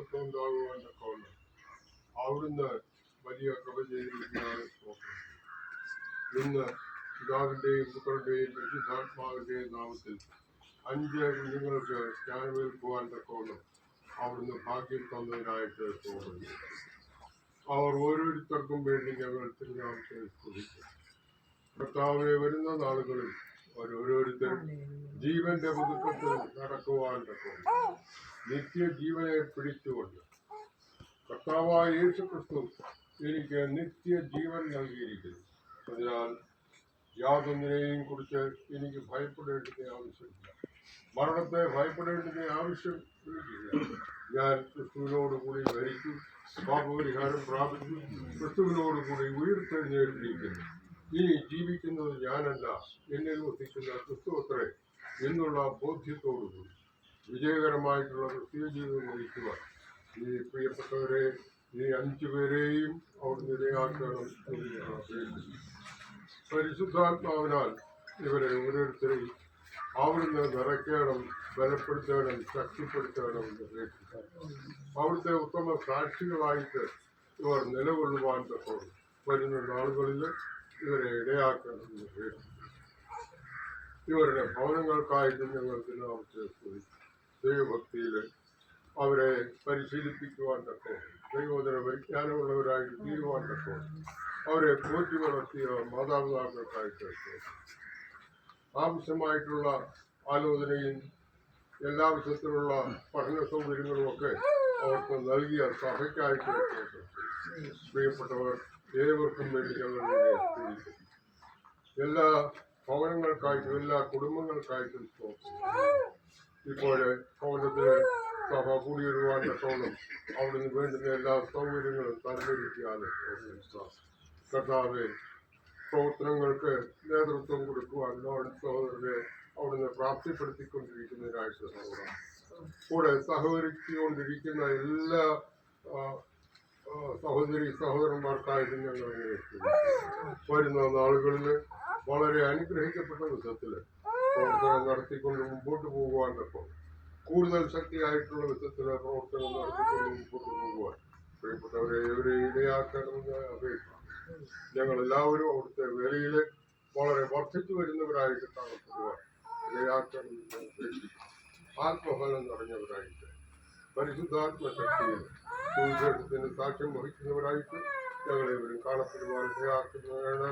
മഹത്വം ഉണ്ടാകുവാൻ തക്കവണ്ണം അവിടുന്ന് വലിയ കൃപ ചെയ്തിരിക്കുകയാണ്. ഇന്ന് പിതാവിന്റെയും പുത്രന്റെയും പരിശുദ്ധാത്മാവിന്റെയും നാമത്തിൽ 5 കുഞ്ഞുങ്ങൾക്ക് ജ്ഞാനമേൽക്കുവാൻ തക്കവണ്ണം അവിടുന്ന് ഭാഗ്യം തന്നതിനായിട്ട് തോന്നുന്നു. അവർ ഓരോരുത്തർക്കും വേണ്ടി ഞങ്ങൾ തിരുനാമത്തെ സ്തുതിക്കും. കർത്താവെ, വരുന്ന നാളുകളിൽ ഓരോരുത്തരും ജീവന്റെ പുതുക്കത്തിൽ നടക്കുവാൻ തക്കവണ്ണം നിത്യജീവനെ പിടിച്ചുകൊണ്ട് കർത്താവായ യേശുക്രിസ്തു എനിക്ക് നിത്യജീവൻ നൽകിയിരിക്കുന്നു. അതിനാൽ യാതൊന്നിനെയും കുറിച്ച് എനിക്ക് ഭയപ്പെടേണ്ടത് ആവശ്യമില്ല. മരണത്തെ ഭയപ്പെടേണ്ടത് ആവശ്യം എനിക്കില്ല. ഞാൻ ക്രിസ്തുവിനോടുകൂടി മരിച്ചു, പാപപരിഹാരം പ്രാപിച്ചു, ക്രിസ്തുവിനോടുകൂടി ഉയർത്തെഴുന്നേറ്റിരിക്കുന്നു. ഇനി ജീവിക്കുന്നത് ഞാനല്ല, എന്നിൽ വസിക്കുന്ന ക്രിസ്തു അത്രേ എന്നുള്ള ബോധ്യത്തോടുകൂടി വിജയകരമായിട്ടുള്ള ക്രിസ്തീയ ജീവിതം നയിക്കുവാൻ ഈ പ്രിയപ്പെട്ടവരെ, ഈ 5 പേരെയും അവിടുന്ന് ഇടയാക്കണം. പരിശുദ്ധാത്മാവിനാൽ ഇവരെ ഓരോരുത്തരെയും അവിടുന്ന് നിറയ്ക്കണം, ബലപ്പെടുത്തണം, ശക്തിപ്പെടുത്തണം എന്ന് അപേക്ഷിക്കുന്നു. അവിടുത്തെ ഉത്തമ സാക്ഷികളായിട്ട് ഇവർ നിലകൊള്ളുവാൻ തക്കോണം വരുന്ന നാളുകളിൽ ഇവരെ ഇടയാക്കണം എന്ന് അപേക്ഷിക്കുന്നു. ഇവരുടെ ഭവനങ്ങൾക്കായിട്ട് ഞങ്ങൾക്ക് നാമത്തെ ദൈവഭക്തിയിൽ അവരെ പരിശീലിപ്പിക്കുവാൻ തക്കോണം, ദൈവോദര പരിജ്ഞാനമുള്ളവരായിട്ട് തീരുവാൻ തക്കോണം, അവരെ പോറ്റി വളർത്തിയ മാതാപിതാക്കൾക്കായിട്ട് ആവശ്യമായിട്ടുള്ള ആലോചനയും എല്ലാ വിധത്തിലുള്ള പഠന സൗകര്യങ്ങളും ഒക്കെ അവർക്ക് നൽകിയ സഭയ്ക്കായിട്ട് പ്രിയപ്പെട്ടവർ ഏവർക്കും വേണ്ടി ഞങ്ങൾ എല്ലാ ഭവനങ്ങൾക്കായിട്ടും എല്ലാ കുടുംബങ്ങൾക്കായിട്ടും ഇപ്പോൾ ഭവനത്തിൽ സഭ കൂടിയിടുവാൻ തക്കോണം അവിടുന്ന് വേണ്ടുന്ന എല്ലാ സൗകര്യങ്ങളും തന്നിരിക്കുകയാണ്. കർത്താവെ, പ്രവർത്തനങ്ങൾക്ക് നേതൃത്വം കൊടുക്കുവാൻ സഹോദരനെ അവിടുന്ന് പ്രാപ്തിപ്പെടുത്തിക്കൊണ്ടിരിക്കുന്നതിനായിട്ട് കൂടെ സഹകരിച്ചുകൊണ്ടിരിക്കുന്ന എല്ലാ സഹോദരന്മാർക്കായിട്ട് ഞങ്ങൾ വരുന്ന നാളുകളിൽ വളരെ അനുഗ്രഹിക്കപ്പെട്ട വിധത്തിൽ പ്രവർത്തനം നടത്തിക്കൊണ്ട് മുമ്പോട്ട് പോകുവാൻ തക്കോണം കൂടുതൽ ശക്തിയായിട്ടുള്ള വിധത്തിൽ പ്രവർത്തനം നടത്തിക്കൊണ്ട് മുമ്പോട്ട് പോകുവാൻ പ്രിയപ്പെട്ടവരെ ഇവരെ ഇടയാക്കണമെന്ന് അപേക്ഷിക്കുന്നു. ഞങ്ങളെല്ലാവരും അവിടുത്തെ വേലയിൽ വളരെ വർദ്ധിച്ചു വരുന്നവരായിട്ട് കാണപ്പെടുവാൻ ഇടയാക്കണമെന്ന് അപേക്ഷിക്കുന്നു. ആത്മഫലം നിറഞ്ഞവരായിട്ട് പരിശുദ്ധാത്മശക്തിയിൽ സുവിശേഷത്തിന് സാക്ഷ്യം വഹിക്കുന്നവരായിട്ട് ഞങ്ങളെവരും കാണപ്പെടുവാൻ ഇടയാക്കുന്നവരാണ്.